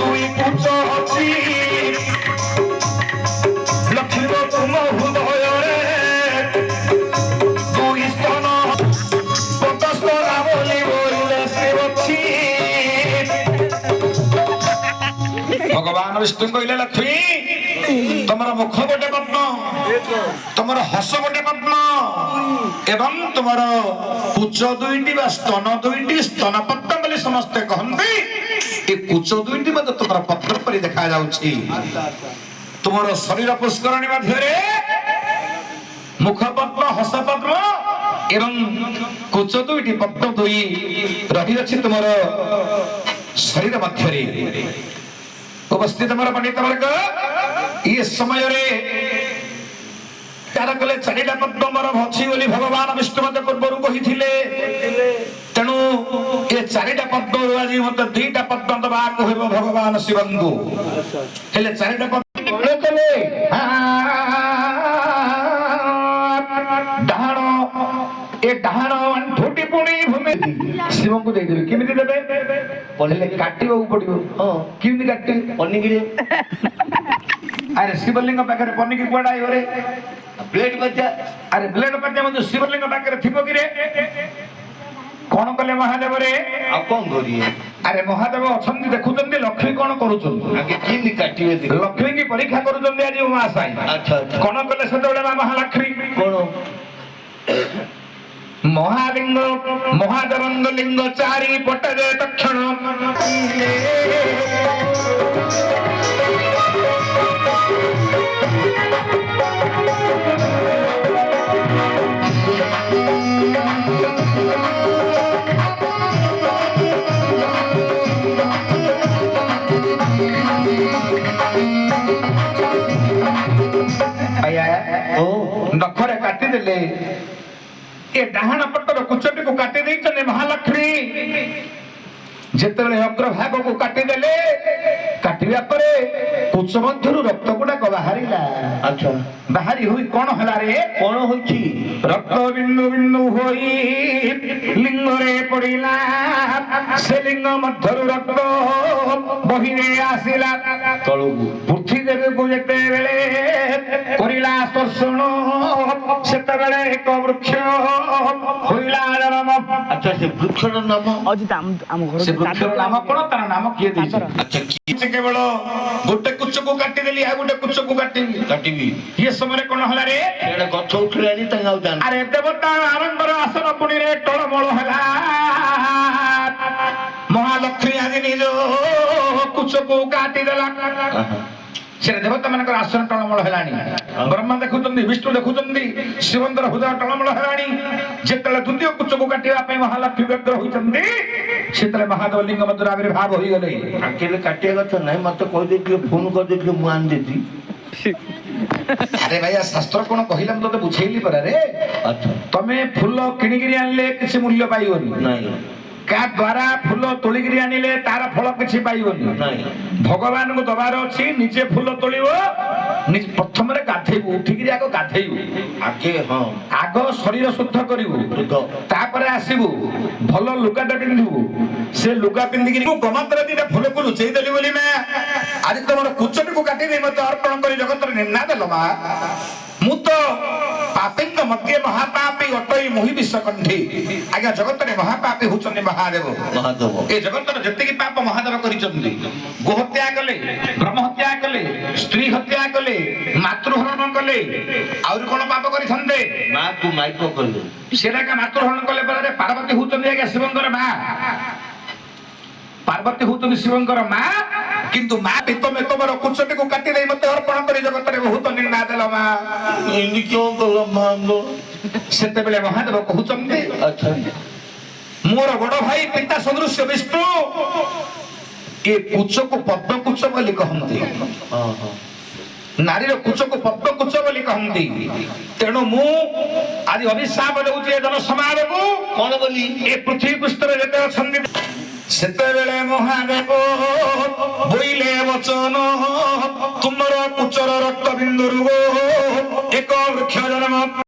ଦୁଇ କୁଚ ଅଛି ଲକ୍ଷ୍ମୀର ତୁମ ହୃଦୟରେ ଦୁଇ ସ୍ତନ ପଦସ୍ତରା ବୋଲି ବୋଇଲେ ସେ ଅଛି। ଭଗବାନ ବିଷ୍ଣୁ କହିଲେ ଲକ୍ଷ୍ମୀ ତମର ମୁଖ ଗୋଟେ ପଦ୍ମ, ତମର ହସ ଗୋଟେ ପଦ୍ମ ଏବଂ ତୁମର କୁଚ ଦୁଇଟି ବା ସ୍ତନ ଦୁଇଟି ସ୍ତନ ପଦ୍ମ ବୋଲି ସମସ୍ତେ କହନ୍ତି। ଏ କୁଚ ଦୁଇଟି ମଧ୍ୟ ତୁମର ପତ୍ର ପରି ଦେଖା ଯାଉଛି। ତୁମର ଶରୀର ପୁଷ୍କରଣୀ ମଧ୍ୟରେ ମୁଖ ପଦ୍ମ ହସ ପଦ୍ମ ଏବଂ କୁଚ ଦୁଇଟି ପଦ୍ମ ଦୁଇ ରହିଅଛି ତୁମର ଶରୀର ମଧ୍ୟରେ। ଉପସ୍ଥିତ ମୋର ପଣ୍ଡିତ ବର୍ଗ ଏ ସମୟରେ କାର କଲେ ଚାରିଟା ପଦ୍ମ ମୋର ଅଛି ବୋଲି ଭଗବାନ ବିଷ୍ଣୁ ମତେ ପୂର୍ବରୁ କହିଥିଲେ। ତେଣୁ ଏ ଚାରିଟା ପଦ୍ମରୁ ଆଜି ମତେ ଦିଟା ପଦ୍ମ ଦବାକୁ ହେବ ଭଗବାନ ଶିବଙ୍କୁ। ହେଲେ ଚାରିଟା ପଦ୍ମ କଲେ ଡାହାଣ ଏ ଡାହାଣ ଆଣ୍ଠୁଟି ପୁଣି ଭୂମି ଶିବଙ୍କୁ ଦେଇଦେବେ। କେମିତି ଦେବେ? ପଢିଲେ କାଟିବାକୁ ପଡିବ। କେମିତି କାଟିବେ? ପନିକିରେ। ଆରେ ଶିବଲିଙ୍ଗ ପାଖରେ ପନିକି କୁଆଡେ ଆଇବରେ? ବ୍ଲେଡ ବାଜା। ଆରେ ବ୍ଲେଡ ବାଜା ମଧ୍ୟ ଶିବଲିଙ୍ଗ ପାଖରେ ଥିବ କିରେ? କଣ କଲେ ମହାଦେବରେ? ଆଉ କଣ କରିବେ? ଆରେ ମହାଦେବ ଅଛନ୍ତି ଦେଖୁଛନ୍ତି ଲକ୍ଷ୍ମୀ କଣ କରୁଛନ୍ତି। କେମିତି କାଟିବେ? ଲକ୍ଷ୍ମୀ କି ପରୀକ୍ଷା କରୁଛନ୍ତି ଆଜି ଉମା ସାଇ। କଣ କଲେ ସେତେବେଳେ ମା ମହାଲକ୍ଷ୍ମୀ? କଣ? ମହାଲିଙ୍ଗ ମହାଦେବଙ୍କ ଲିଙ୍ଗ ଚାରି ପଟରେ ତକ୍ଷଣ ନଖରେ କାଟିଦେଲେ। ଏ ଡାହାଣ ପଟର କୁଚଟିକୁ କାଟି ଦେଇଛନ୍ତି ମହାଲକ୍ଷ୍ମୀ। ଯେତେବେଳେ ଅଗ୍ରଭାଗକୁ କାଟିଦେଲେ କାଟିବା ପରେ କୁଚ ମଧ୍ୟରୁ ରକ୍ତ ଗୁଡାକ ବାହାରିଲା। ଆଚ୍ଛା ବାହାରି ହୋଇ କଣ ହେଲା ରେ? କଣ ହୋଇଛି? ରକ୍ତ ବିନ୍ଦୁ ବିନ୍ଦୁ ହୋଇ ଲିଙ୍ଗରେ ପଡିଲା। ସେ ଲିଙ୍ଗ ମଧ୍ୟରୁ ରକ୍ତ ବହିରେ ଆସିଲା ତଳକୁ। ପୃଥିବୀକୁ ଯେତେବେଳେ କରିଲା ସ୍ପର୍ଶନ ସେତେବେଳେ ଏକ ବୃକ୍ଷ ହୋଇଲା ଜନ୍ମ। ଆଚ୍ଛା ସେ ବୃକ୍ଷର ନାମ? ସେ ବୃକ୍ଷର ନାମ କଣ? ତାର ନାମ କିଏ ଦେଇଛି? ଆଚ୍ଛା କିଏ? କେବଳ ଗୋଟେ କୁଚକୁ କାଟିଦେଲି ଆଉ ଗୋଟେ କୁଚକୁ କାଟିବି। ଇଏ ସମୟରେ କଣ ହେଲା ରେ? ଗଛ ଉଠିଲାଣି ତାଙ୍କ ଆଉ ଜାଣି। ଆରେ ଦେବତା ଆରମ୍ଭର ଆସନ ପୁଣିରେ ଟଳମଳ ହେଲା। ମହାଲକ୍ଷ୍ମୀ ଆଜି ନିଜ କୁଚକୁ କାଟିଦେଲା। ସେଟା ଦେବତା ମାନଙ୍କର ଆସନ ଟଳମଳ ହେଲାଣି। ବ୍ରହ୍ମା ଦେଖୁଛନ୍ତି, ବିଷ୍ଣୁ ଦେଖୁଛନ୍ତି, ଶିବଙ୍କର ହୃଦୟ ଟଳମଳ ହେଲାଣି। ଯେତେବେଳେ ଦ୍ୱିତୀୟ କୁଚକୁ କାଟିବା ପାଇଁ ମହାଲକ୍ଷ୍ମୀ ବ୍ୟଗ୍ର ହୋଇଛନ୍ତି ସେତେବେଳେ ମହାଦେବ ଲିଙ୍ଗ ମଧ୍ୟରେ ଆବିର୍ଭାବ ହୋଇଗଲେ। କେବେ କାଟିବା କଥା ନାହିଁ, ମତେ କହିଦେଇଥିଲେ, ଫୋନ କରିଦେଇଥିଲେ, ମୁଁ ଆଣିଦେଇଛି। ଆରେ ଭାଇଆ ଶାସ୍ତ୍ର କଣ କହିଲା ମୁଁ ତତେ ବୁଝେଇଲି ପରା ରେ। ତମେ ଫୁଲ କିଣିକିରି ଆଣିଲେ କିଛି ମୂଲ୍ୟ ପାଇବନି। ନାଇଁ କା ଦ୍ୱାରା ଫୁଲ ତୋଳିକିରି ଆଣିଲେ ତାର ଫଳ କିଛି ପାଇବନି। ଭଗବାନଙ୍କୁ ଦବାର ଅଛି। ନିଜେ ଫୁଲ ତୋଳିବ, ପ୍ରଥମରେ ଗାଧେଇବୁ, ଉଠିକିରି ଆଗ ଗାଧେଇବୁ। ଆଗ ଶରୀର ଶୁଦ୍ଧ କରିବୁ, ତାପରେ ଆସିବୁ ଭଲ ଲୁଗାଟା ପିନ୍ଧିବୁ। ସେ ଲୁଗା ପିନ୍ଧିକିରି ଗୋମାତ୍ର ଦିଟା ଫୁଲକୁ ଲୁଚେଇ ଦେଲି ବୋଲି ମା ଆଜି ତମର କୁଚଟିକୁ କାଟିଦେଇ ମତେ ଅର୍ପଣ କରି ଜଗତରେ ନିନ୍ଦା ଦେଲ ମା। ମୁଁ ତ ପାପୀଙ୍କ ମଧ୍ୟ ମହାପାପୀ ଅଟଇ ମୋହି ବିଷକଣ୍ଠି। ଆଜ୍ଞା ଜଗତରେ ମହାପାପୀ ହଉଛନ୍ତି ମହାଦେବ। ଏ ଜଗତର ଯେତିକି ପାପ ମହାଦେବ କରିଛନ୍ତି, ଗୋହତ୍ୟା କଲେ, ବ୍ରହ୍ମ ହତ୍ୟା କଲେ, ସ୍ତ୍ରୀ ହତ୍ୟା କଲେ, ମାତୃହରଣ କଲେ, ଆହୁରି କଣ ପାପ କରିଥାନ୍ତେ? ସେଟା ମାତୃହରଣ କଲେ ପରେ ପାର୍ବତୀ ହଉଛନ୍ତି ଆଜ୍ଞା ଶିବଙ୍କର ମା। ପାର୍ବତୀ ହଉଛନ୍ତି ଶିବଙ୍କର ମା। କିନ୍ତୁ ମା ତମେ ତମର କୁଚଟିକୁ କାଟି ଦେଇ ମତେ ଅର୍ପଣ କରି ଜଗତରେ ବହୁତ ନିନ୍ଦା ଦେଲ ମା। ସେତେବେଳେ ମହାଦେବ କହୁଛନ୍ତି ମୋର ବଡ ଭାଇ ପିତା ସଦୃଶ୍ୟ ବିଷ୍ଣୁ ଏ କୁଚକୁ ପଦ୍ମ କୁଚ ବୋଲି କହନ୍ତି। ନାରୀର କୁଚକୁ ପଦ୍ମ କୁଚ ବୋଲି କହନ୍ତି। ତେଣୁ ମୁଁ ଆଜି ଅଭିଶାପ ଦେଉଛି ଏ ଜନ ସମାଜକୁ। କଣ ବୋଲି? ଏ ପୃଥିବୀ ପୃଷ୍ଠରେ ଯେତେ ଅଛନ୍ତି ସେତେବେଳେ ମହାଦେବ ବୋଇଲେ ବଚନ ତୁମର କୁଚର ରକ୍ତ ବିନ୍ଦୁରୁ ଏକ ବୃକ୍ଷ ଜନ୍ମ